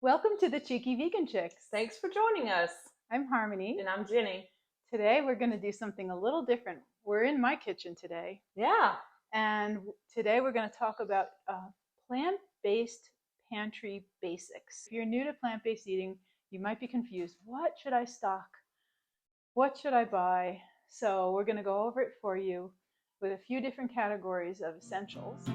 Welcome to the Cheeky Vegan Chicks. Thanks for joining us. I'm Harmony. And I'm Jenny. Today we're going to do something a little different. We're in my kitchen today. Yeah. And today we're going to talk about plant-based pantry basics. If you're new to plant-based eating, you might be confused. What should I stock? What should I buy? So we're going to go over it for you with a few different categories of essentials.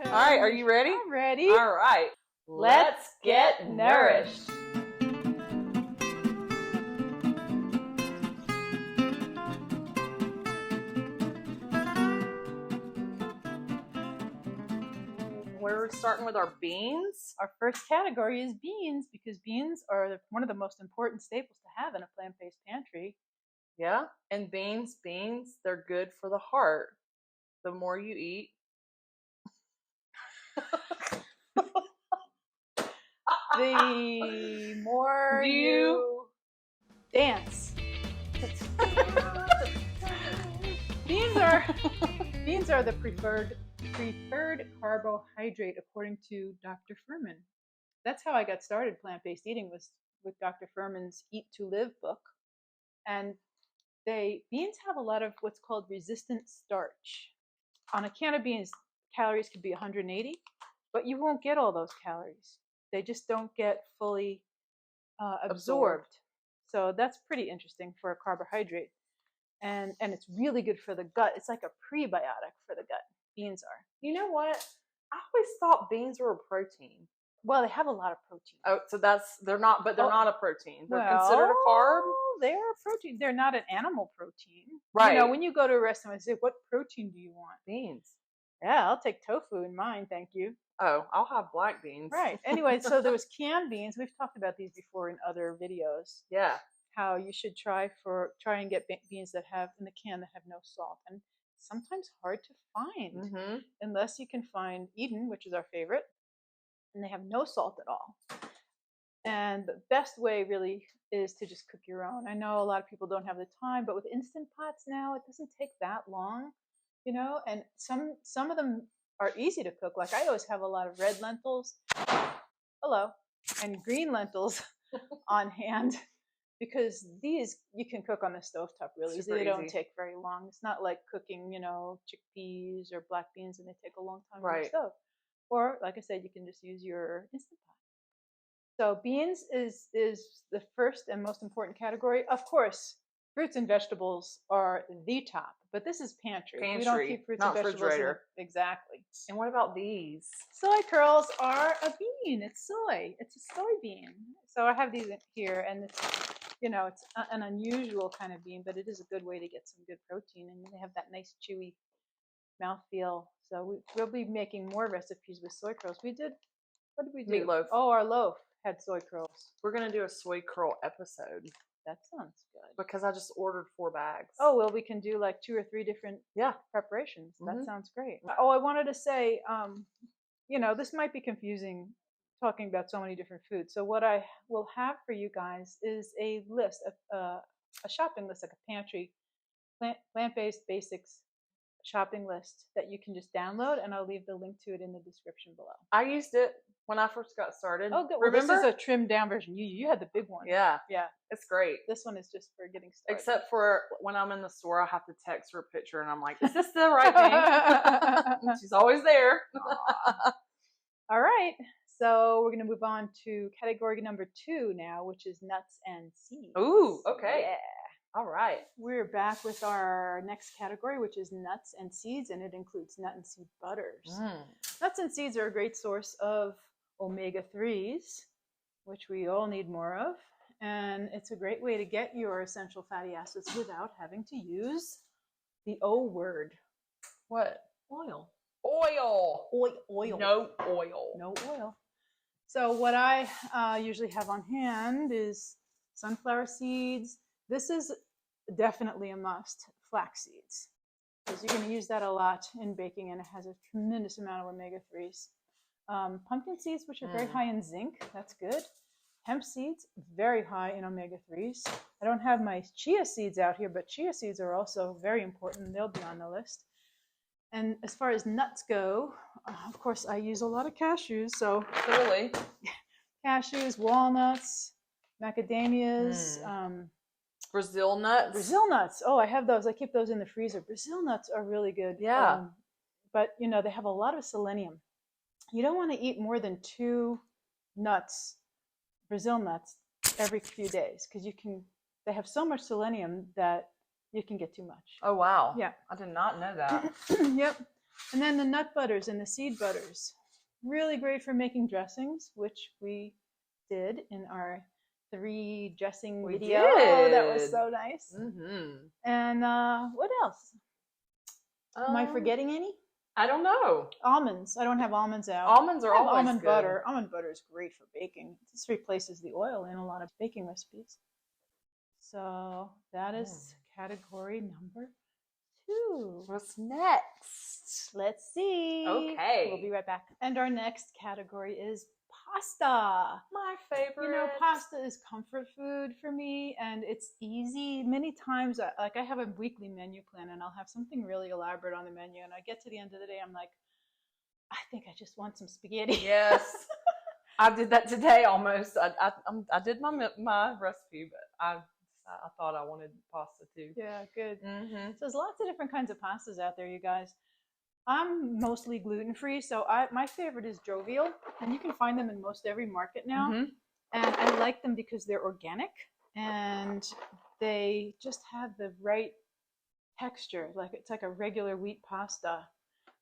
All right, are you ready? I'm ready. All right. Let's get nourished. We're starting with our beans. Our first category is beans because beans are one of the most important staples to have in a plant-based pantry. Yeah, and beans, they're good for the heart. The more you eat. The more you dance. Beans are the preferred carbohydrate according to Dr. Furman. That's how I got started plant-based eating, was with Dr. Furman's Eat to Live book. And beans have a lot of what's called resistant starch. On a can of beans, calories could be 180, but you won't get all those calories. They just don't get fully absorbed. So that's pretty interesting for a carbohydrate. And it's really good for the gut. It's like a prebiotic for the gut. Beans are. You know what? I always thought beans were a protein. Well, they have a lot of protein. Oh, so they're not a protein. They're considered a carb? They're a protein. They're not an animal protein. Right. You know, when you go to a restaurant and say, what protein do you want? Beans. Yeah, I'll take tofu in mine, thank you. Oh, I'll have black beans. Right. Anyway, so there was canned beans. We've talked about these before in other videos. Yeah. How you should try and get beans that have in the can that have no salt, and sometimes hard to find unless you can find Eden, which is our favorite, and they have no salt at all. And the best way really is to just cook your own. I know a lot of people don't have the time, but with Instant Pots now, it doesn't take that long, you know, and some of them are easy to cook. Like I always have a lot of red lentils, and green lentils on hand. Because these you can cook on the stovetop really easy. They don't take very long. It's not like cooking, you know, chickpeas or black beans and they take a long time on the stove. Or, like I said, you can just use your Instant Pot. So beans is the first and most important category. Of course, fruits and vegetables are the top, but this is pantry. We don't keep fruits and vegetables refrigerator. Exactly. And what about these? Soy curls are a bean. It's soy. It's a soybean. So I have these here, and it's, you know, it's an unusual kind of bean, but it is a good way to get some good protein, and they have that nice chewy mouthfeel. So we'll be making more recipes with soy curls. What did we do? Meatloaf. Oh, our loaf had soy curls. We're going to do a soy curl episode. That sounds good. Because I just ordered 4 bags. Oh, well, we can do like 2 or 3 different preparations. That sounds great. Oh, I wanted to say, you know, this might be confusing talking about so many different foods. So what I will have for you guys is a list, a shopping list, like a pantry, plant-based basics shopping list that you can just download, and I'll leave the link to it in the description below. I used it when I first got started. Oh, good. Well, remember? This is a trimmed down version. You had the big one. Yeah. Yeah. It's great. This one is just for getting started. Except for when I'm in the store, I have to text her a picture, and I'm like, is this the right thing? She's always there. All right. So we're going to move on to category number 2 now, which is nuts and seeds. Ooh, okay. Yeah. All right. We're back with our next category, which is nuts and seeds, and it includes nut and seed butters. Nuts and seeds are a great source of omega-3s, which we all need more of, and it's a great way to get your essential fatty acids without having to use the O word. What? Oil. Oil. Oil. No oil. No oil. So what I usually have on hand is sunflower seeds. This is definitely a must, flax seeds, because you're going to use that a lot in baking, and it has a tremendous amount of omega-3s. Pumpkin seeds, which are very high in zinc, that's good. Hemp seeds, very high in omega-3s. I don't have my chia seeds out here, but chia seeds are also very important. They'll be on the list. And as far as nuts go, of course, I use a lot of cashews. So Clearly. cashews, walnuts, macadamias, Brazil nuts. Brazil nuts. Oh, I have those. I keep those in the freezer. Brazil nuts are really good. Yeah. But you know, they have a lot of selenium. You don't want to eat more than 2 nuts, Brazil nuts, every few days because they have so much selenium that you can get too much. Oh, wow. Yeah. I did not know that. Yep. And then the nut butters and the seed butters. Really great for making dressings, which we did in our 3 dressing video. Did. That was so nice. Mm-hmm. And what else? Am I forgetting any? I don't know. Almonds. I don't have almonds out. Almonds are always almond good. butter. Almond butter is great for baking. This replaces the oil in a lot of baking recipes. So that is category number 2. What's next? Let's see. Okay. We'll be right back. And our next category is pasta. My favorite. You know, pasta is comfort food for me, and it's easy. Many times, like I have a weekly menu plan, and I'll have something really elaborate on the menu, and I get to the end of the day, I'm like, I think I just want some spaghetti. Yes. I did that today almost. I did my recipe, but I thought I wanted pasta too. Yeah, good. Mm-hmm. So there's lots of different kinds of pastas out there, you guys. I'm mostly gluten-free, so my favorite is Jovial, and you can find them in most every market now. Mm-hmm. And I like them because they're organic, and they just have the right texture. Like it's like a regular wheat pasta.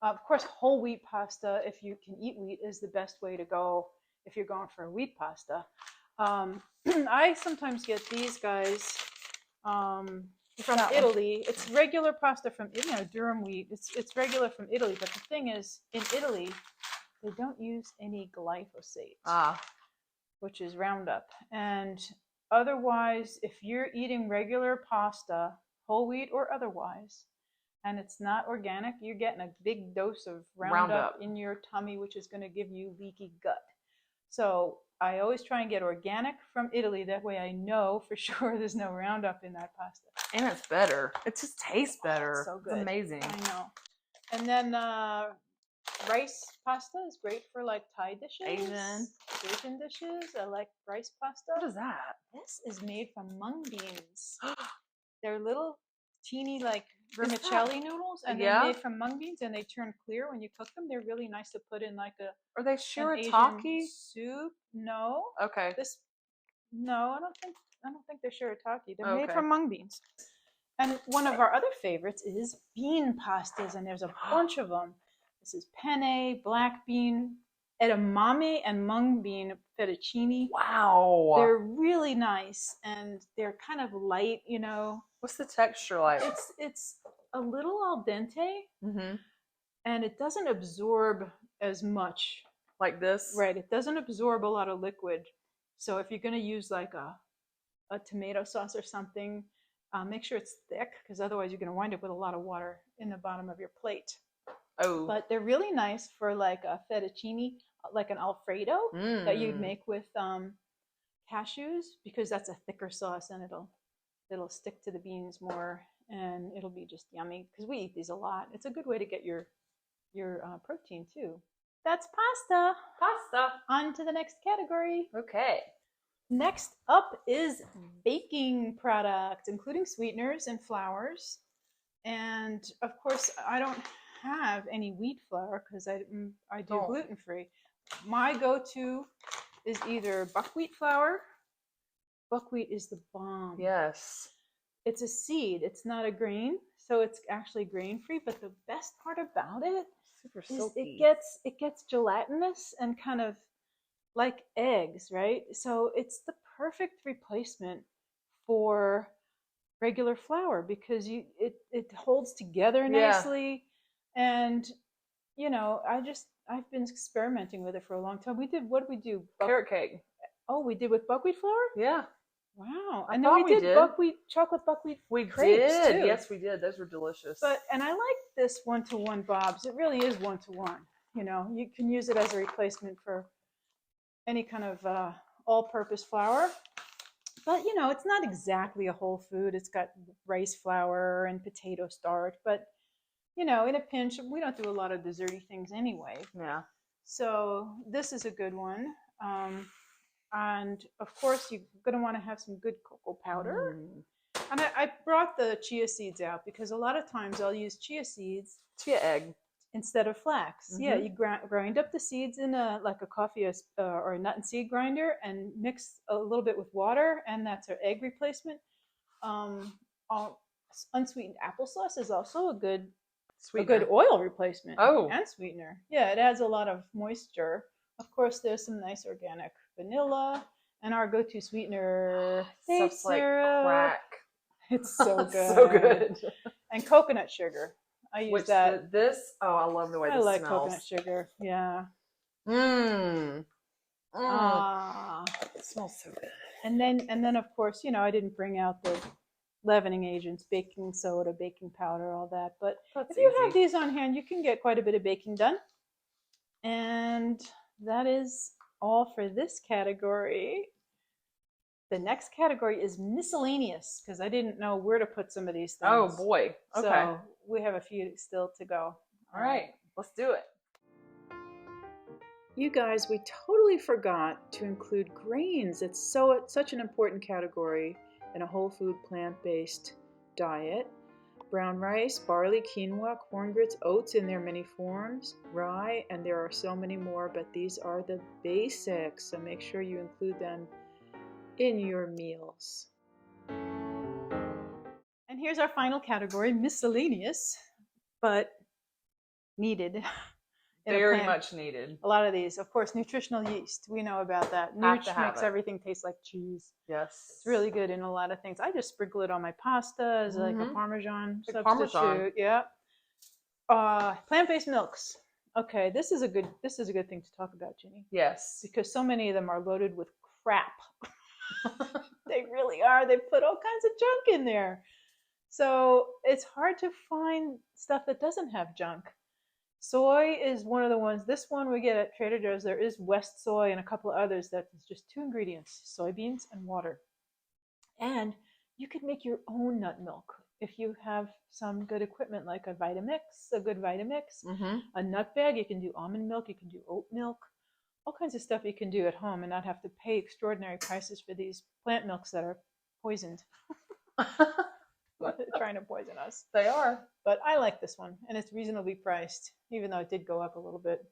Of course, whole wheat pasta, if you can eat wheat, is the best way to go if you're going for a wheat pasta. I sometimes get these guys from Italy. It's regular pasta from durum wheat. It's regular from Italy, but the thing is, in Italy, they don't use any glyphosate, which is Roundup. And otherwise, if you're eating regular pasta, whole wheat or otherwise, and it's not organic, you're getting a big dose of Roundup in your tummy, which is going to give you leaky gut. So I always try and get organic from Italy. That way I know for sure there's no Roundup in that pasta. And it's better. It just tastes better. It's so good. It's amazing. I know. And then rice pasta is great for like Thai dishes. Asian dishes. I like rice pasta. What is that? This is made from mung beans. They're little teeny like vermicelli noodles, and they're made from mung beans, and they turn clear when you cook them. They're really nice to put in like Are they shirataki soup? No. Okay. No, I don't think they're shirataki. They're made from mung beans. And one of our other favorites is bean pastas, and there's a bunch of them. This is penne, black bean, edamame, and mung bean fettuccine. Wow. They're really nice, and they're kind of light, you know. What's the texture like? It's a little al dente, and it doesn't absorb as much. Like this? Right. It doesn't absorb a lot of liquid. So if you're going to use like a tomato sauce or something, make sure it's thick, because otherwise you're going to wind up with a lot of water in the bottom of your plate. Oh. But they're really nice for like a fettuccine, like an Alfredo that you'd make with cashews, because that's a thicker sauce, and it'll stick to the beans more, and it'll be just yummy, because we eat these a lot. It's a good way to get your protein too. That's pasta. Pasta. On to the next category. Okay. Next up is baking products, including sweeteners and flours. And of course, I don't have any wheat flour because I do gluten-free. My go-to is either buckwheat flour. Buckwheat is the bomb. Yes. It's a seed. It's not a grain, so it's actually grain-free. But the best part about it is it gets gelatinous and kind of like eggs, right? So it's the perfect replacement for regular flour, because it holds together nicely. And you know, I've been experimenting with it for a long time. What did we do? Carrot cake. Oh, we did with buckwheat flour? Yeah. Wow. And then we did chocolate buckwheat crepes too. Yes, we did. Those were delicious. And I like this one-to-one Bob's. It really is one-to-one. You know, you can use it as a replacement for any kind of all-purpose flour. But, you know, it's not exactly a whole food. It's got rice flour and potato starch. But in a pinch, we don't do a lot of desserty things anyway. Yeah. So this is a good one. And of course, you're going to want to have some good cocoa powder. And I brought the chia seeds out because a lot of times I'll use chia seeds. Chia egg. Instead of flax. Yeah, you grind up the seeds in like a coffee or a nut and seed grinder and mix a little bit with water, and that's our egg replacement. Unsweetened applesauce is also a good oil replacement. And sweetener. Yeah, it adds a lot of moisture. Of course, there's some nice organic vanilla and our go-to sweetener, date syrup. Like crack. It's so good. So good. And coconut sugar. I use that. I love the way this smells. I like coconut sugar. Yeah. It smells so good. And then of course, I didn't bring out the leavening agents, baking soda, baking powder, all that. But if you have these on hand, you can get quite a bit of baking done. And that is all for this category. The next category is miscellaneous, because I didn't know where to put some of these things. Oh boy. Okay. So we have a few still to go. All right. Let's do it. You guys, we totally forgot to include grains. It's such an important category in a whole food plant-based diet. Brown rice, barley, quinoa, corn grits, oats in their many forms, rye, and there are so many more, but these are the basics, so make sure you include them in your meals. And here's our final category, miscellaneous, but needed. Very much needed. A lot of these. Of course, nutritional yeast. We know about that. Nooch makes everything taste like cheese. Yes. It's really good in a lot of things. I just sprinkle it on my pasta as like a Parmesan substitute. Parmesan. Yeah. Plant-based milks. Okay, this is a good thing to talk about, Ginny. Yes. Because so many of them are loaded with crap. They really are. They put all kinds of junk in there. So it's hard to find stuff that doesn't have junk. Soy is one of the ones. This one we get at Trader Joe's. There is West soy and a couple of others that is just 2 ingredients, soybeans and water. And you could make your own nut milk if you have some good equipment like a good Vitamix, a nut bag. You can do almond milk, you can do oat milk, all kinds of stuff you can do at home and not have to pay extraordinary prices for these plant milks that are poisoned. They're trying to poison us. They are. But I like this one, and it's reasonably priced, even though it did go up a little bit.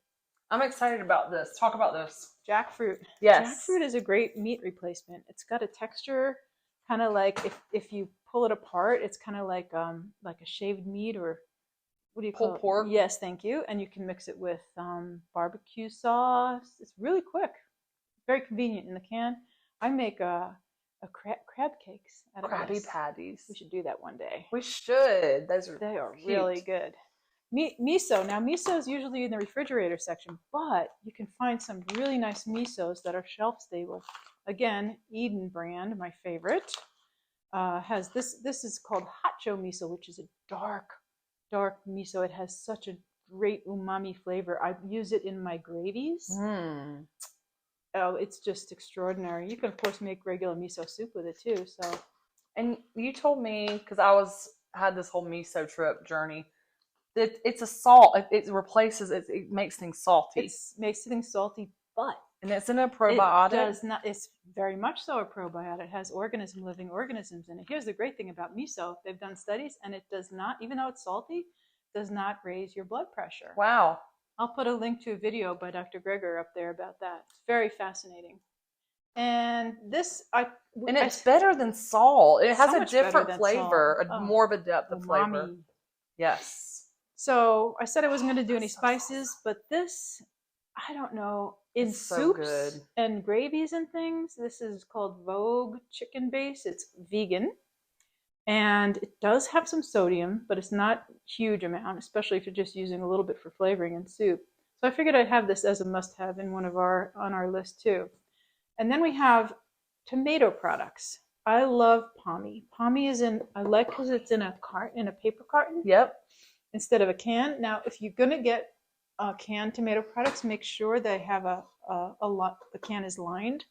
I'm excited about this. Talk about this. Jackfruit. Yes. Jackfruit is a great meat replacement. It's got a texture kind of like if you pull it apart, it's kind of like a shaved meat, or what do you call it? Pulled pork. Yes, thank you. And you can mix it with barbecue sauce. It's really quick. Very convenient in the can. I make crab cakes out of Krabby this. Patties. We should do that one day. We should. They are really good. Miso. Now, miso is usually in the refrigerator section, but you can find some really nice misos that are shelf stable. Again, Eden brand, my favorite, has this. This is called Hacho miso, which is a dark miso. It has such a great umami flavor. I use it in my gravies. Oh, it's just extraordinary. You can, of course, make regular miso soup with it too. So, and you told me, because had this whole miso trip journey, that it's a salt. It replaces. It makes things salty. It makes things salty, and it's in a probiotic. It does not. It's very much so a probiotic. It has living organisms in it. Here's the great thing about miso: they've done studies, and it does not, even though it's salty, does not raise your blood pressure. Wow. I'll put a link to a video by Dr. Greger up there about that. It's very fascinating. And it's better than salt. It has a different flavor, more of a depth of flavor. Umami. Yes. So I said I wasn't going to do any spices, but this, I don't know, in soups and gravies and things, this is called Vogue Chicken Base. It's vegan. And it does have some sodium, but it's not a huge amount, especially if you're just using a little bit for flavoring in soup. So I figured I'd have this as a must-have in on our list too. And then we have tomato products. I love Pommy. Pommy I like because it's in a paper carton. Yep. Instead of a can. Now, if you're gonna get canned tomato products, make sure they have the can is lined,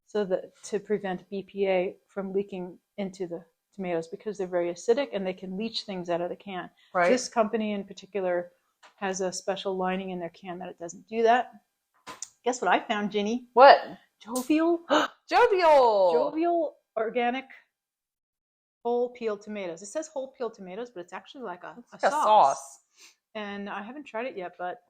so that to prevent BPA from leaking into the tomatoes because they're very acidic and they can leach things out of the can. Right. This company in particular has a special lining in their can that it doesn't do that. Guess what I found, Ginny? What? Jovial. Jovial organic whole peeled tomatoes. It says whole peeled tomatoes, but it's actually like a sauce. And I haven't tried it yet, but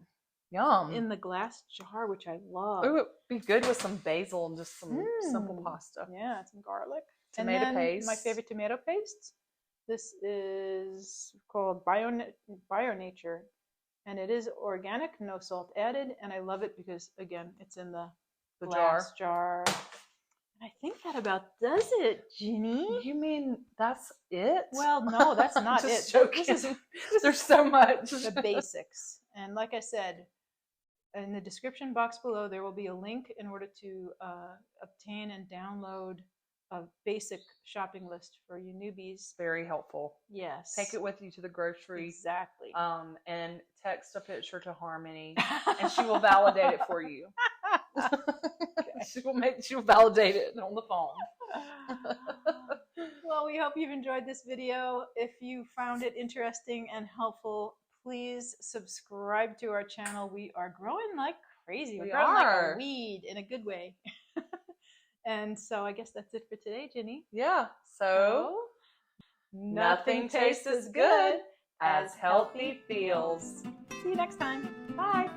yum. in the glass jar, which I love. Ooh, it'd be good with some basil and just some simple pasta. Yeah, some garlic. Tomato and then paste. My favorite tomato paste. This is called Bio Nature, and it is organic, no salt added, and I love it because, again, it's in the glass jar. And I think that about does it, Ginny. You mean that's it? Well, no, that's not just it. Joking. There's so much. The basics. And like I said, in the description box below, there will be a link in order to obtain and download a basic shopping list for you newbies. Very helpful. Yes. Take it with you to the grocery. Exactly. And text a picture to Harmony, and she will validate it for you. Okay. She'll validate it on the phone. Well, we hope you've enjoyed this video. If you found it interesting and helpful, please subscribe to our channel. We are growing like crazy. We're growing like a weed in a good way. And so I guess that's it for today, Ginny. Yeah. So nothing tastes as good as healthy feels. See you next time. Bye.